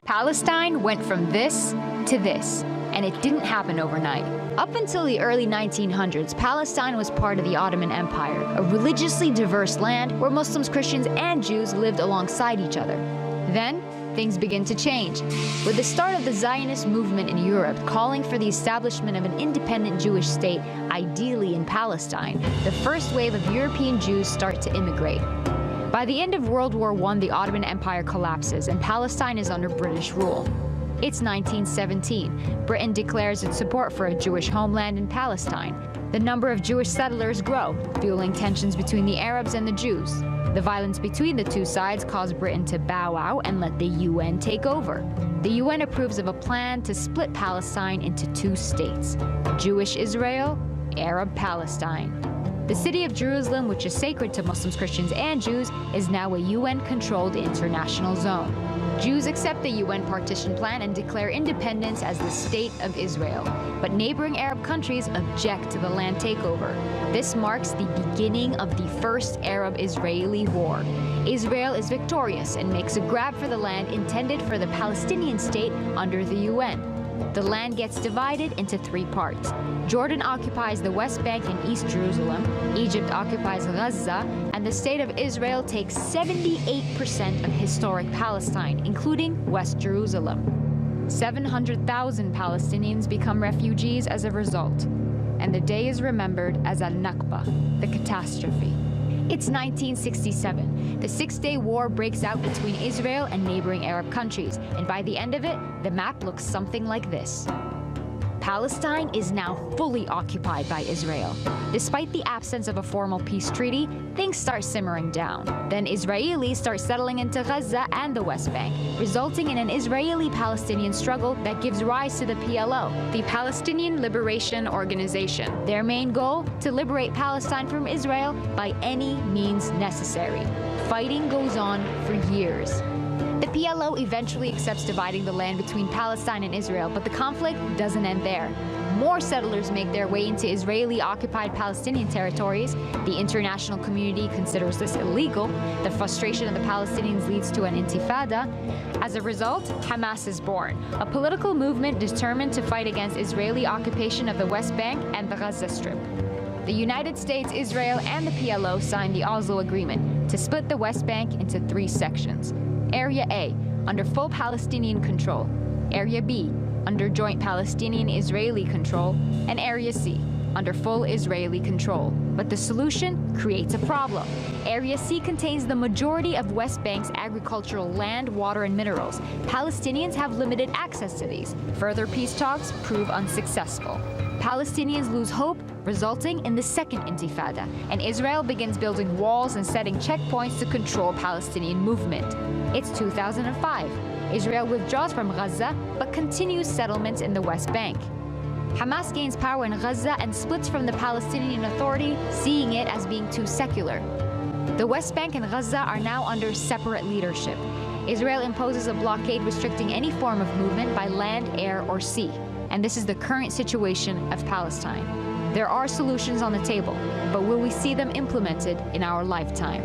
Palestine went from this to this, and it didn't happen overnight. Up until the early 1900s, Palestine was part of the Ottoman Empire, a religiously diverse land where Muslims, Christians, and Jews lived alongside each other. Then, things begin to change, with the start of the Zionist movement in Europe calling for the establishment of an independent Jewish state, ideally in Palestine. The first wave of European Jews start to immigrate. By the end of World War I, the Ottoman Empire collapses and Palestine is under British rule. It's 1917. Britain declares its support for a Jewish homeland in Palestine. The number of Jewish settlers grow, fueling tensions between the Arabs and the Jews. The violence between the two sides caused Britain to bow out and let the UN take over. The UN approves of a plan to split Palestine into two states: Jewish Israel, Arab Palestine. The city of Jerusalem, which is sacred to Muslims, Christians, and Jews, is now a UN-controlled international zone. Jews accept the UN partition plan and declare independence as the State of Israel. But neighboring Arab countries object to the land takeover. This marks the beginning of the First Arab-Israeli War. Israel is victorious and makes a grab for the land intended for the Palestinian state under the UN. The land gets divided into three parts. Jordan occupies the West Bank and East Jerusalem, Egypt occupies Gaza, and the State of Israel takes 78% of historic Palestine, including West Jerusalem. 700,000 Palestinians become refugees as a result, and the day is remembered as Al-Nakba, the catastrophe. It's 1967. The Six-Day War breaks out between Israel and neighboring Arab countries, and by the end of it, the map looks something like this. Palestine is now fully occupied by Israel. Despite the absence of a formal peace treaty, things start simmering down. Then Israelis start settling into Gaza and the West Bank, resulting in an Israeli-Palestinian struggle that gives rise to the PLO, the Palestinian Liberation Organization. Their main goal? To liberate Palestine from Israel by any means necessary. Fighting goes on for years. The PLO eventually accepts dividing the land between Palestine and Israel, but the conflict doesn't end there. More settlers make their way into Israeli-occupied Palestinian territories. The international community considers this illegal. The frustration of the Palestinians leads to an intifada. As a result, Hamas is born, a political movement determined to fight against Israeli occupation of the West Bank and the Gaza Strip. The United States, Israel, and the PLO signed the Oslo Agreement to split the West Bank into three sections. Area A, under full Palestinian control. Area B, under joint Palestinian-Israeli control. And Area C, under full Israeli control. But the solution creates a problem. Area C contains the majority of West Bank's agricultural land, water, and minerals. Palestinians have limited access to these. Further peace talks prove unsuccessful. Palestinians lose hope, resulting in the Second Intifada, and Israel begins building walls and setting checkpoints to control Palestinian movement. It's 2005. Israel withdraws from Gaza, but continues settlements in the West Bank. Hamas gains power in Gaza and splits from the Palestinian Authority, seeing it as being too secular. The West Bank and Gaza are now under separate leadership. Israel imposes a blockade restricting any form of movement by land, air, or sea. And this is the current situation of Palestine. There are solutions on the table, but will we see them implemented in our lifetime?